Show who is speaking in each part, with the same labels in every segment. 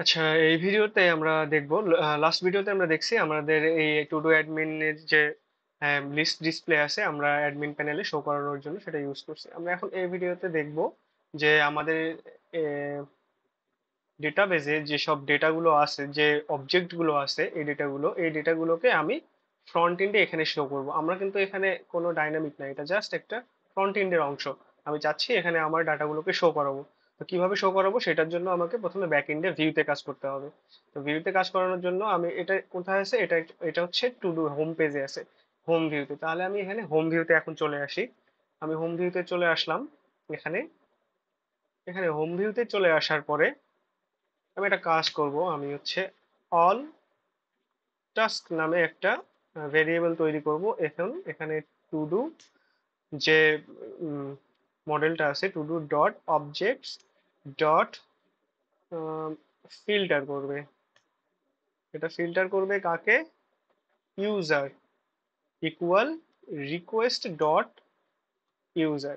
Speaker 1: আচ্ছা, এই ভিডিওতে আমরা দেখব, লাস্ট ভিডিওতে আমরা দেখছি আমাদের এই টু ডু অ্যাডমিনের যে লিস্ট ডিসপ্লে আছে আমরা অ্যাডমিন প্যানেলে শো করানোর জন্য সেটা ইউজ করছি। আমরা এখন এই ভিডিওতে দেখব যে আমাদের ডেটাবেজে যেসব ডেটাগুলো আছে, যে অবজেক্টগুলো আছে, এই ডেটাগুলোকে আমি ফ্রন্ট এন্ডে এখানে শো করব। আমরা কিন্তু এখানে কোনো ডাইনামিক না, এটা জাস্ট একটা ফ্রন্ট এন্ডের অংশ। আমি চাচ্ছি এখানে আমার ডাটাগুলোকে শো করাবো। তো কিভাবে শো করাবো সেটার জন্য আমাকে প্রথমে ব্যাক এন্ডে ভিউতে কাজ করতে হবে। তো ভিউতে কাজ করানোর জন্য আমি এটা কোথায় আছে, এটা এটা হচ্ছে টু ডু হোম পেজে আছে, হোম ভিউতে। তাহলে আমি এখানে হোম ভিউতে এখন চলে আসি। আমি হোম ভিউতে চলে আসলাম। এখানে এখানে হোম ভিউতে চলে আসার পরে আমি একটা কাজ করব। আমি হচ্ছে অল টাস্ক নামে একটা ভেরিয়েবল তৈরি করব। এখন এখানে টু ডু যে মডেলটা আছে, to do dot objects dot filter করবে। এটা ফিল্টার করবে কাকে? User equal request dot user.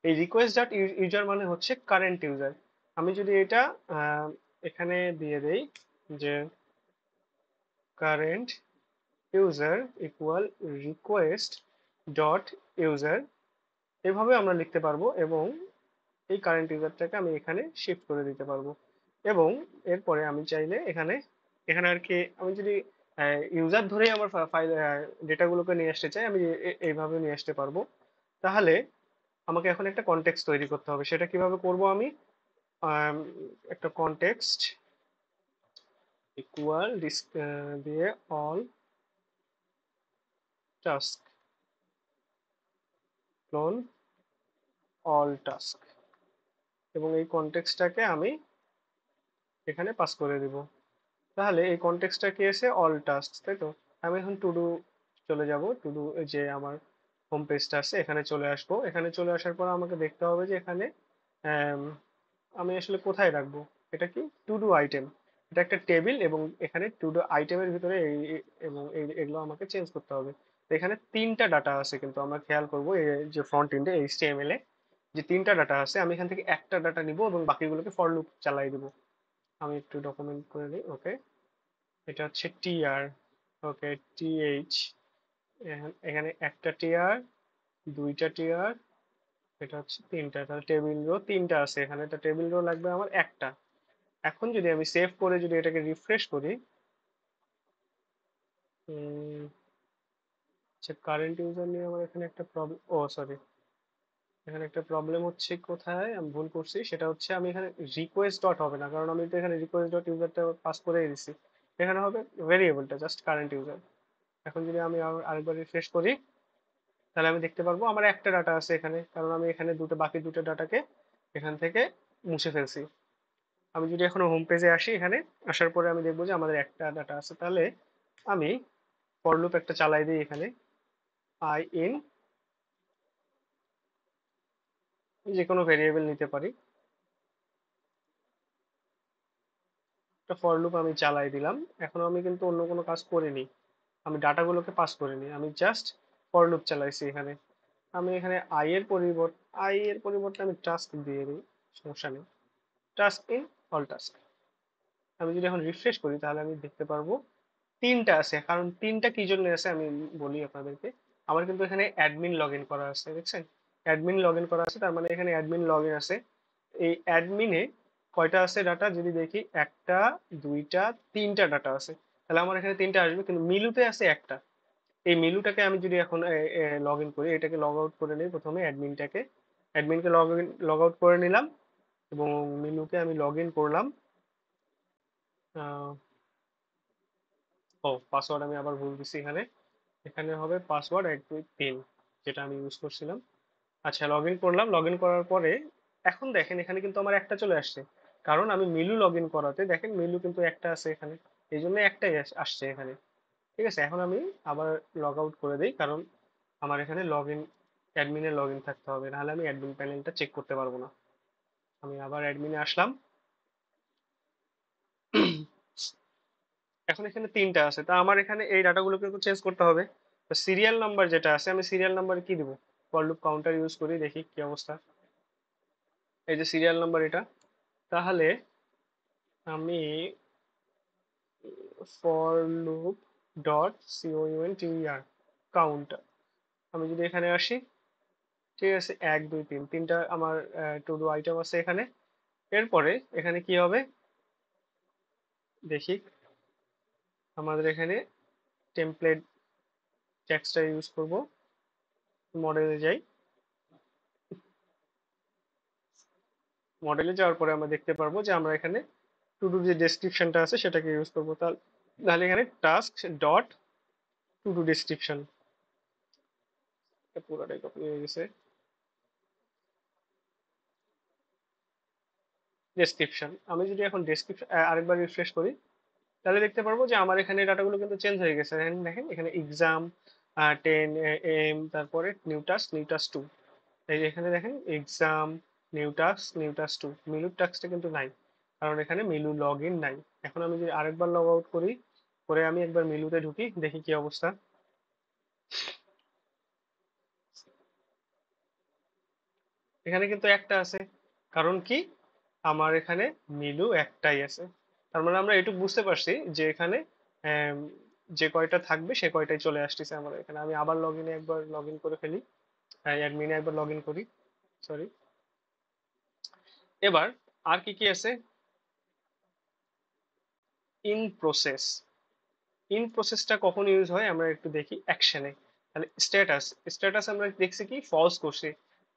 Speaker 1: এই রিকোয়েস্ট ডট ইউজার মানে হচ্ছে কারেন্ট ইউজার। আমি যদি এটা এখানে দিয়ে দেই যে current user equal request dot user, এভাবে আমরা লিখতে পারবো। এবং এই কারেন্ট ইউজারটাকে আমি এখানে শিফট করে দিতে পারবো। এবং এরপরে আমি চাইলে এখানে এখানে আর কি আমি যদি ইউজার ধরেই আমার ফাইল ডেটাগুলোকে নিয়ে আসতে চাই, আমি এইভাবে নিয়ে আসতে পারবো। তাহলে আমাকে এখন একটা কনটেক্সট তৈরি করতে হবে। সেটা কিভাবে করব আমি? আম, একটা কনটেক্সট ইকুয়াল দিয়ে all task clone all task, এবং এই কনটেক্সটটাকে আমি এখানে পাস করে দিব। তাহলে এই কনটেক্সটটা কি আছে? অল টাস্ক, তাই তো? আমি এখন টু ডু চলে যাব। টু ডু যে আমার হোম পেজটা আছে এখানে চলে আসবো। এখানে চলে আসার পর আমাকে দেখতে হবে যে এখানে আম, আমি আসলে কোথায় রাখবো। এটা কি? To do item. এটা একটা টেবিল, এবং এখানে টু ডু আইটেমের ভিতরে এবং এগুলো আমাকে চেঞ্জ করতে হবে। তো এখানে তিনটা ডাটা আছে, কিন্তু আমরা খেয়াল করবো এই যে ফ্রন্ট এন্ডে এইচটিএমএল এ যে তিনটা ডাটা আছে, আমি এখান থেকে একটা ডাটা নিব এবং বাকিগুলোকে ফর লুপ চালাই দিব। আমি একটু ডকুমেন্ট করে নিই। ওকে, এটা হচ্ছে টিআর। ওকে, টিএইচ। এখানে একটা টিআর, দুইটা টিআর, এটা হচ্ছে তিনটা। তাহলে টেবিল রো তিনটা আছে এখানে, এটা টেবিল রো লাগবে আমার একটা। এখন যদি আমি সেভ করে যদি এটাকে রিফ্রেশ করি, আচ্ছা, কারেন্ট ইউজার নিয়ে আমার এখানে একটা প্রবলেম, ও সরি, এখানে একটা প্রবলেম হচ্ছে। কোথায় আমি ভুল করছি সেটা হচ্ছে আমি এখানে রিকোয়েস্ট ডট হবে না, কারণ আমি তো এখানে রিকোয়েস্ট ডট ইউজারটা পাস করেই দিছি। এখানে হবে ভেরিয়েবলটা জাস্ট কারেন্ট ইউজার। এখন যদি আমি আরেকবার রিফ্রেশ করি, তাহলে আমি দেখতে পারবো আমার একটা ডাটা আছে এখানে, কারণ আমি এখানে বাকি দুটো ডাটাকে এখান থেকে মুছে ফেলছি। আমি যদি এখন হোম পেজে আসি, এখানে আসার পরে আমি দেখবো যে আমাদের একটা ডাটা আছে। তাহলে আমি ফর লুপ একটা চালাই দিই এখানে। আই ইন, যে কোনো ভেরিয়েবল নিতে পারি। একটা ফর লুপ আমি চালাই দিলাম। এখন আমি কিন্তু অন্য কোনো কাজ করিনি, আমি ডাটাগুলোকে পাস করিনি, আমি জাস্ট ফর লুপ চালাইছি এখানে। আমি এখানে আই এর পরিবর্তে আমি টাস্ক দিয়ে দিই, সমস্যা নেই। Task in all task. আমি যদি এখন রিফ্রেশ করি তাহলে আমি দেখতে পারবো তিনটা আছে। কারণ তিনটা কি জন্য আছে আমি বলি আপনাদেরকে। আমার কিন্তু এখানে অ্যাডমিন লগ ইন করা আছে, দেখছেন? অ্যাডমিন লগ ইন করা আছে, তার মানে এখানে অ্যাডমিন লগ ইন আছে। এই অ্যাডমিনে কয়টা আছে ডাটা যদি দেখি, একটা, দুইটা, তিনটা ডাটা আছে। তাহলে আমার এখানে তিনটা আসবে, কিন্তু মিলুতে আছে একটা। এই মিলুটাকে আমি যদি এখন লগ ইন করি, এটাকে লগ আউট করে নিই প্রথমে, অ্যাডমিনকে লগ আউট করে নিলাম, এবং মিলুকে আমি লগ ইন করলাম। আহ, ও, পাসওয়ার্ড আমি আবার ভুল দিচ্ছি এখানে। এখানে হবে পাসওয়ার্ড 1 2 3, যেটা আমি ইউজ করছিলাম। আচ্ছা, লগ ইন করলাম। লগ ইন করার পরে এখন দেখেন এখানে কিন্তু আমার একটা চলে আসছে, কারণ আমি মিলু লগ ইন করাতে দেখেন মিলু কিন্তু একটা আছে এখানে, এই জন্য একটাই আসছে এখানে। ঠিক আছে, এখন আমি আবার লগ আউট করে দিই, কারণ আমার এখানে লগ ইন, অ্যাডমিনে লগ ইন থাকতে হবে, নাহলে আমি অ্যাডমিন প্যানেলটা চেক করতে পারবো না। আমি আবার অ্যাডমিনে আসলাম। এখন এখানে তিনটা আছে, তা আমার এখানে এই ডাটাগুলোকে একটু চেঞ্জ করতে হবে। তো সিরিয়াল নাম্বার যেটা আছে, আমি সিরিয়াল নাম্বার কি দিব? ফর লুপ কাউন্টার ইউজ করি, দেখি কি অবস্থা। এই যে সিরিয়াল নাম্বার এটা। তাহলে আমি for loop dot counter count, আমি যদি এখানে আসি, ঠিক আছে, 1 2 3 তিনটা আমার টু ডু আইটেম আছে এখানে। এরপরে এখানে কি হবে দেখি, আমাদের এখানে টেমপ্লেট টেক্সটটা ইউজ করব। মডেলে যাই, মডেলে যাওয়ার পরে আমরা দেখতে পারবো যে আমরা এখানে টু ডু যে ডেসক্রিপশনটা আছে সেটাকে ইউজ করবো। তাহলে এখানে task dot to do description, পুরোটাই কপি হয়ে গেছে, ডেসক্রিপশন। আমি যদি এখন ডেসক্রিপশন আরেকবার রিফ্রেশ করি, তাহলে দেখতে পারবো যে আমার এখানে ডাটাগুলো কিন্তু চেঞ্জ হয়ে গেছে। দেখেন এখানে এক্সাম 10 AM, তারপরে নিউ টাস্ক 2, এই যে এখানে দেখেন এক্সাম নিউ টাস্ক 2, মিলুর টাস্কটা কিন্তু নাই, কারণ এখানে মিলু লগ ইন নাই। এখন আমি যদি আরেকবার লগ আউট করি, করে আমি একবার মিলুতে ঢুকি, দেখি কি অবস্থা। এখানে কিন্তু একটা আছে, কারণ কি আমার এখানে মিলু একটাই আছে। তার মানে আমরা এটুকু বুঝতে পারছি যে এখানে আম, যে কয়টা থাকবে সে কয়টাই চলে আসতেছে আমার এখানে। আমি আবার লগ ইনে একবার লগ ইন করে ফেলি, অ্যাডমিনে একবার লগ ইন করি, সরি। এবার আর কি কি আছে, ইন প্রসেস। ইন প্রসেসটা কখন ইউজ হয় আমরা একটু দেখি অ্যাকশনে। তাহলে স্ট্যাটাস, স্ট্যাটাস আমরা দেখছি কি ফলস করছে।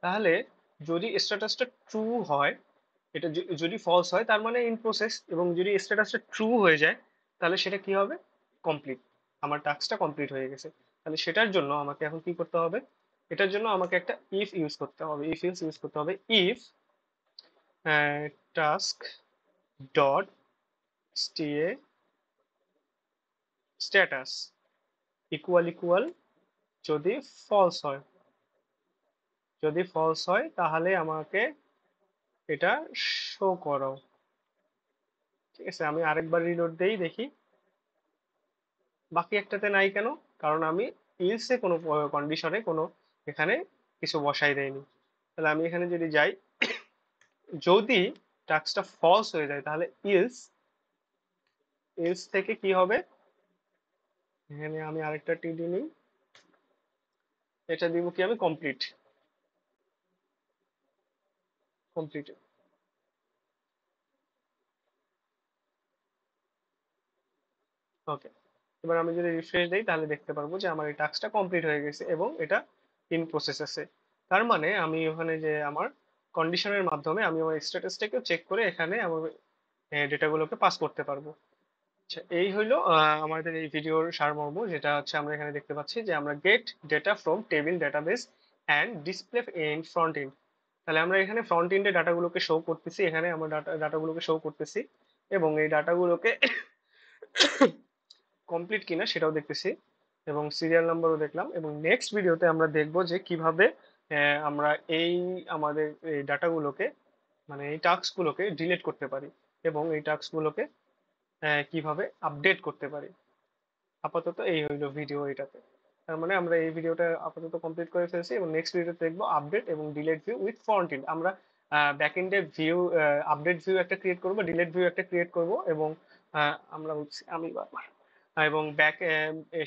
Speaker 1: তাহলে যদি স্ট্যাটাসটা ট্রু হয়, এটা যদি ফলস হয় তার মানে ইন প্রসেস, এবং যদি স্ট্যাটাসটা ট্রু হয়ে যায় তাহলে সেটা কি হবে, কমপ্লিট, আমার টাস্কটা কমপ্লিট হয়ে গেছে। তাহলে সেটার জন্য আমাকে এখন কি করতে হবে, এটার জন্য আমাকে একটা ইফ ইউজ করতে হবে, ইফ ইউজ ইউজ করতে হবে। If task dot status equal যদি ফলস হয়, যদি ফলস হয় তাহলে আমাকে এটা শো করো। ঠিক আছে, আমি আরেকবার রিলোড দেই দেখি বাকি একটাতে নাই কেন, কারণ আমি ইলসে কোনো কন্ডিশনে কোনো এখানে কিছু বসাই দেয়নি। তাহলে আমি এখানে যদি যাই, যদি টাস্কটা ফলস হয়ে যায় তাহলে ইলস, ইলস থেকে কি হবে, এখানে আমি আরেকটা টিডি নিই, এটা দিব কি আমি কমপ্লিট, কমপ্লিট। ওকে, এবার আমি যদি রিফ্রেশ দিই তাহলে দেখতে পারবো যে আমার এই টাস্কটা কমপ্লিট হয়ে গেছে এবং এটা ইন প্রসেস আছে। তার মানে আমি ওখানে যে আমার কন্ডিশনের মাধ্যমে আমি আমার স্ট্যাটাসটাকেও চেক করে এখানে আমার ডেটাগুলোকে পাস করতে পারবো। আচ্ছা, এই হইলো আমাদের এই ভিডিওর সারমর্ম, যেটা হচ্ছে আমরা এখানে দেখতে পাচ্ছি যে আমরা get data from table database and display in front end. তাহলে আমরা এখানে ফ্রন্ট এন্ডে ডাটাগুলোকে শো করতেছি, এখানে আমরা ডাটাগুলোকে শো করতেছি, এবং এই ডাটাগুলোকে কমপ্লিট কিনা সেটাও দেখতেছি, এবং সিরিয়াল নাম্বারও দেখলাম। এবং নেক্সট ভিডিওতে আমরা দেখব যে কিভাবে আমরা এই আমাদের এই ডাটাগুলোকে, মানে এই টাস্কগুলোকে ডিলিট করতে পারি, এবং এই টাস্কগুলোকে কিভাবে আপডেট করতে পারি। আপাতত এই হইলো ভিডিও এটাতে। তার মানে আমরা এই ভিডিওটা আপাতত কমপ্লিট করে ফেলছি, এবং নেক্সট ভিডিওতে দেখবো আপডেট এবং delete view with front end. আমরা ব্যাকএন্ডে ভিউ, আপডেট ভিউ একটা ক্রিয়েট করব, ডিলেট ভিউ একটা ক্রিয়েট করব, এবং আমরা আমি বারবার এবং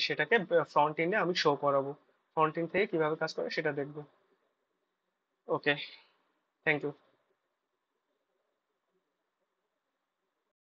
Speaker 1: সেটাকে ফ্রন্ট এন্ডে আমি শো করাবো, ফ্রন্ট এন্ড থেকে কিভাবে কাজ করে সেটা দেখবো। ওকে, থ্যাংক ইউ।